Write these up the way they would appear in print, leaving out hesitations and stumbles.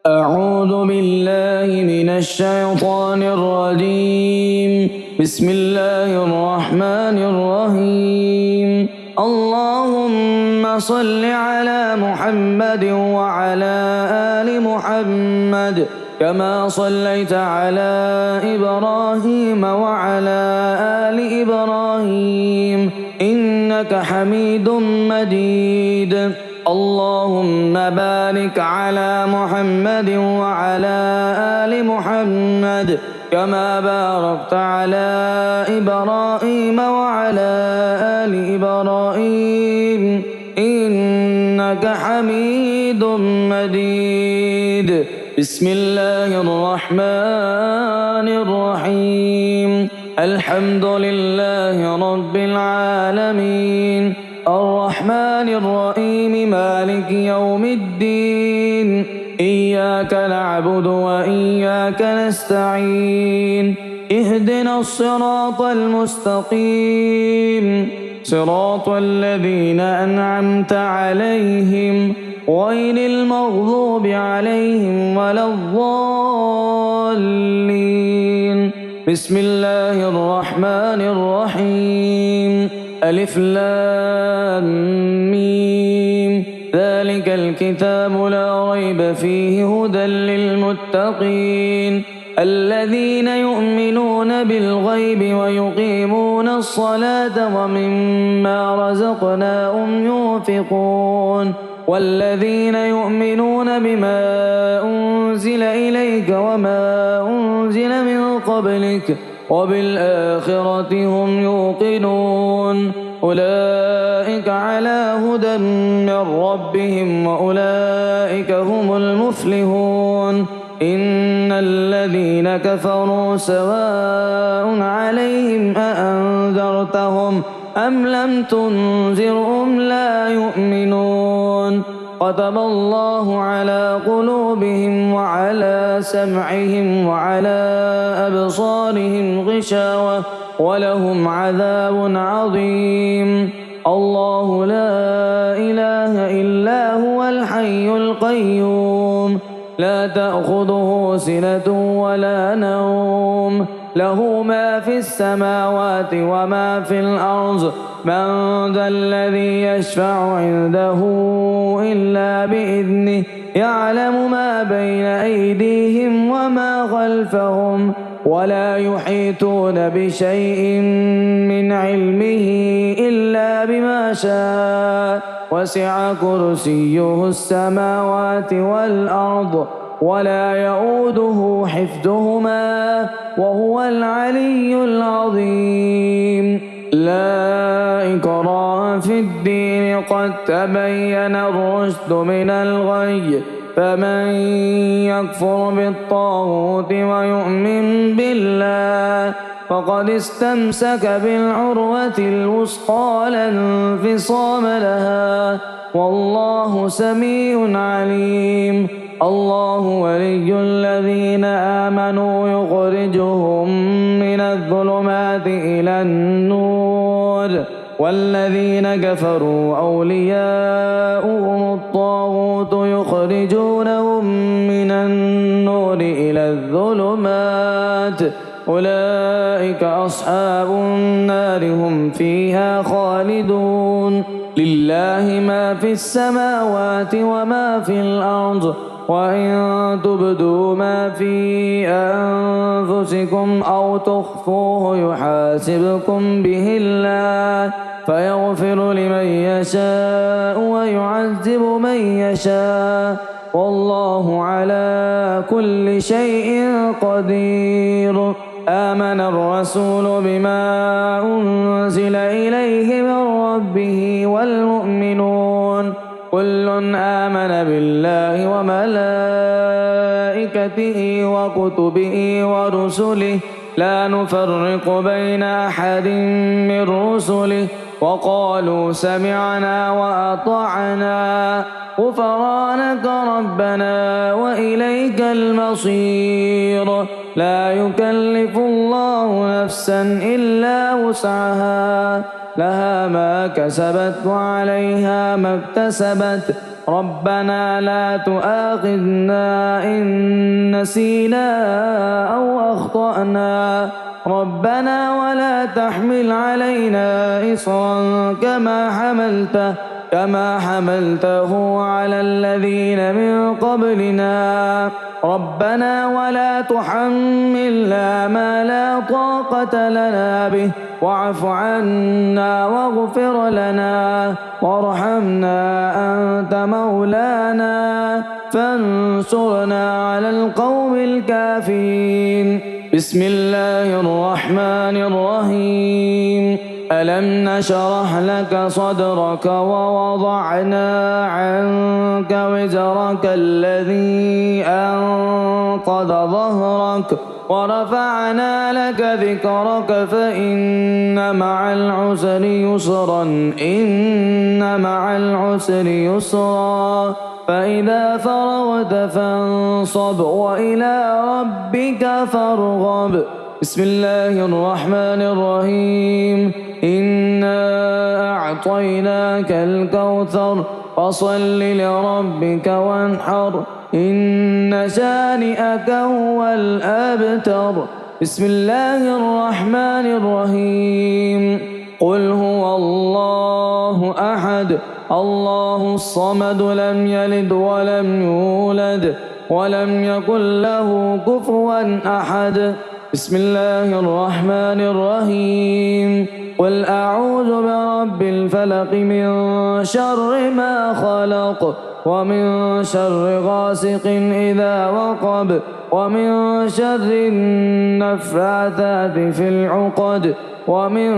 أعوذ بالله من الشيطان الرجيم. بسم الله الرحمن الرحيم. اللهم صل على محمد وعلى آل محمد كما صليت على إبراهيم وعلى آل إبراهيم إنك حميد مجيد. اللهم بارك على محمد وعلى آل محمد كما باركت على إبراهيم وعلى آل إبراهيم إنك حميد مجيد. بسم الله الرحمن الرحيم. الحمد لله رب العالمين الرحمن الرحيم مالك يوم الدين. إياك نعبد وإياك نستعين. اهدنا الصراط المستقيم صراط الذين أنعمت عليهم غير المغضوب عليهم ولا الضالين. بسم الله الرحمن الرحيم. ألف لام ميم. ذلك الكتاب لا ريب فيه هدى للمتقين الذين يؤمنون بالغيب ويقيمون الصلاة ومما رزقناهم ينفقون والذين يؤمنون بما أنزل إليك وما أنزل من قبلك وبالآخرة هم يوقنون. أولئك على هدى من ربهم وأولئك هم المفلحون. إن الذين كفروا سواء عليهم أأنذرتهم أم لم تنذرهم لا يؤمنون. ختم الله على قلوبهم وعلى سمعهم وعلى أبصارهم غشاوة ولهم عذاب عظيم. الله لا إله إلا هو الحي القيوم لا تأخذه سنة ولا نوم له ما في السماوات وما في الأرض. من ذا الذي يشفع عنده إلا بإذنه يعلم ما بين أيديهم وما خلفهم ولا يحيطون بشيء من علمه إلا بما شاء. وسع كرسيه السماوات والأرض ولا يؤوده حفظهما وهو العلي العظيم. لا إكراه في الدين قد تبين الرشد من الغي. فمن يكفر بالطاغوت ويؤمن بالله فقد استمسك بالعروة الوثقى لا انفصام لها والله سميع عليم. الله ولي الذين آمنوا يخرجهم من الظلمات إلى النور والذين كفروا أولياؤهم الطاغوت يخرجونهم من النور إلى الظلمات أولئك أصحاب النار هم فيها خالدون. لله ما في السماوات وما في الأرض وإن تبدوا ما في أنفسكم أو تخفوه يحاسبكم به الله فيغفر لمن يشاء ويعذب من يشاء والله على كل شيء قدير. آمن الرسول بما أنزل إليه من ربه والمؤمنون كل آمن بالله وملائكته وكتبه ورسله لا نفرق بين أحد من رسله وقالوا سمعنا وأطعنا غفرانك ربنا وإليك المصير. لا يكلف الله نفسا إلا وسعها لها ما كسبت وعليها ما اكتسبت ربنا لا تؤاخذنا إن نسينا أو أخطأنا ربنا ولا تحمل علينا إصرا كما حملته على الذين من قبلنا ربنا ولا تحملنا ما لا طاقة لنا به واعف عنا واغفر لنا وارحمنا أنت مولانا فانصرنا على القوم الكافرين. بسم الله الرحمن الرحيم. ألم نشرح لك صدرك ووضعنا عنك وزرك الذي أنقض ظهرك ورفعنا لك ذكرك فإن مع العسر يسرا إن مع العسر يسرا فإذا فرغت فانصب وإلى ربك فارغب. بسم الله الرحمن الرحيم. إنا أعطيناك الكوثر فصل لربك وانحر إن شانئك هو الأبتر. بسم الله الرحمن الرحيم. قل هو الله أحد الله الصمد لم يلد ولم يولد ولم يكن له كفوا أحد. بسم الله الرحمن الرحيم. قل أعوذ برب الفلق من شر ما خلق ومن شر غاسق إذا وقب ومن شر النفاثات في العقد ومن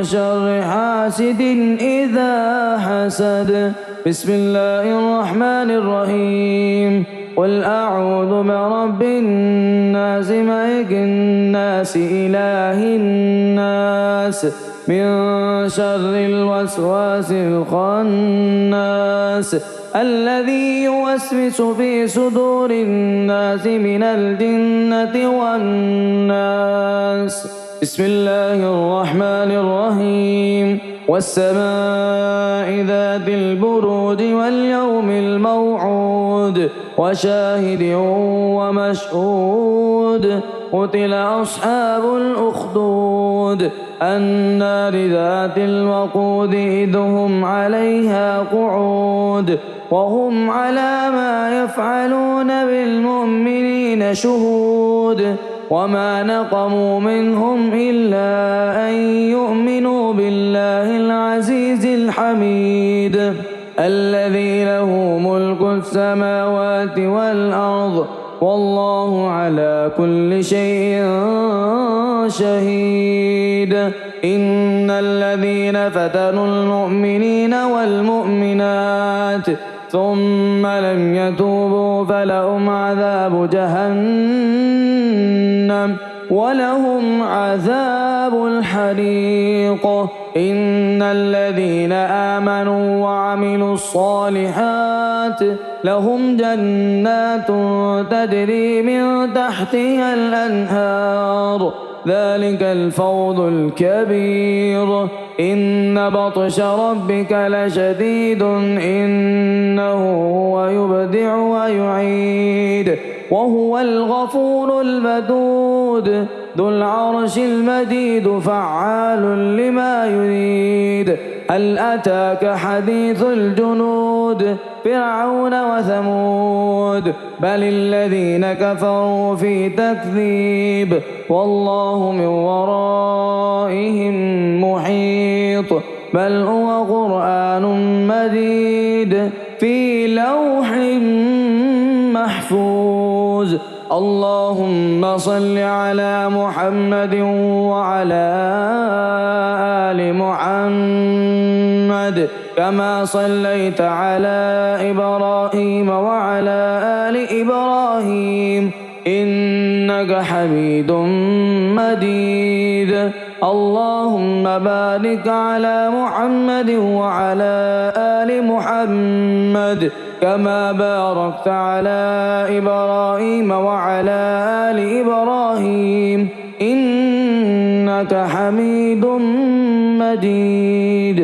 شر حاسد إذا حسد. بسم الله الرحمن الرحيم. قل أعوذ برب الناس ملك الناس إله الناس من شر الوسواس الخناس الذي يوسوس في صدور الناس من الجنة والناس. بسم الله الرحمن الرحيم. والسماء ذات البروج واليوم الموعود وشاهد ومشهود قتل أصحاب الأخدود النار ذات الوقود إذ هم عليها قعود وهم على ما يفعلون بالمؤمنين شهود وما نقموا منهم إلا أن يؤمنوا بالله العزيز الحميد الذي له ملك السماوات والأرض والله على كل شيء شهيد. إن الذين فتنوا المؤمنين والمؤمنات ثم لم يتوبوا فلهم عذاب جهنم ولهم عذاب الحريق. إن الذين آمنوا وعملوا الصالحات لهم جنات تجري من تحتها الأنهار ذلك الفوز الكبير. إن بطش ربك لشديد إنه هو يبدع ويعيد وهو الغفور الودود ذو العرش المجيد فعال لما يريد. هل أتاك حديث الجنود فرعون وثمود بل الذين كفروا في تكذيب والله من ورائهم محيط بل هو قرآن مجيد في لوح محفوظ. اللهم صل على محمد وعلى آل محمد كما صليت على إبراهيم وعلى آل إبراهيم إنك حميد مجيد. اللهم بارك على محمد وعلى آل محمد كما باركت على إبراهيم وعلى آل إبراهيم إنك حميد مجيد.